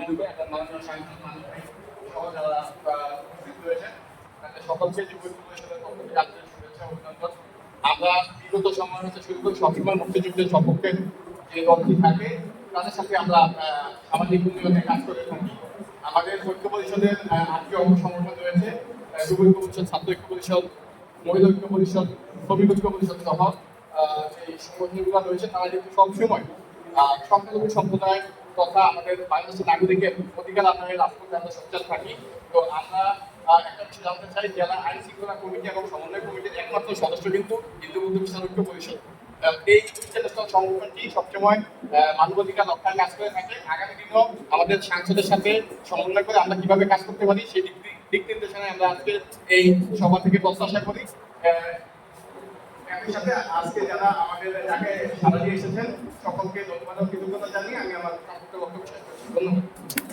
এবং মাননীয় সাংসদ মানুষ সহ যারা উপস্থিত রয়েছেন তাদের সকলকে যুব পরিষদের পক্ষ থেকে আন্তরিক শুভেচ্ছা ও অভিনন্দন। আমরা বিগত সময় হতে শুরু করে সবসময় মুক্তিযুদ্ধের সপক্ষে যে দলটি থাকে তাদের সাথে আমরা সামাজিক উন্নয়নে কাজ করে থাকি। আমাদের ঐক্য পরিষদের 8টি অঙ্গ সংগঠন রয়েছে, যুব ঐক্য পরিষদ, ছাত্র ঐক্য পরিষদ, মহিলা ঐক্য পরিষদ, শ্রমিক ঐক্য পরিষদ সহ যে সংগঠনগুলো রয়েছে তারা কিন্তু সবসময় সংখ্যালঘু সম্প্রদায় তথা আমাদের বাংলাদেশের নাগরিকের অধিকার আদায়ের রাষ্ট্রপতি আমরা সোচ্চার থাকি। তো আমরা একটা বিষয় জানতে চাই, জেলা আইন শৃঙ্খলা কমিটি এবং সমন্বয় কমিটির একমাত্র সদস্য কিন্তু হিন্দু বৌদ্ধ খ্রিস্টান ঐক্য পরিষদ। এই ইন্টারন্যাশনাল সংগঠনটি সবসময় মানবাধিকার রক্ষার কাজ করে থাকে। আগামী দিনেও আমাদের সাংসদের সাথে সমন্বয় করে আমরা কিভাবে কাজ করতে পারি সেই দিক নির্দেশনায় আমরা আজকে এই সভা থেকে প্রত্যাশা করি। একই সাথে আজকে যারা আমাদের যাকে সাড়া দিয়ে এসেছেন সকলকে ধন্যবাদ ও কৃতজ্ঞতা জানিয়ে আমি আমার বক্তব্য শেষ করছি। ধন্যবাদ।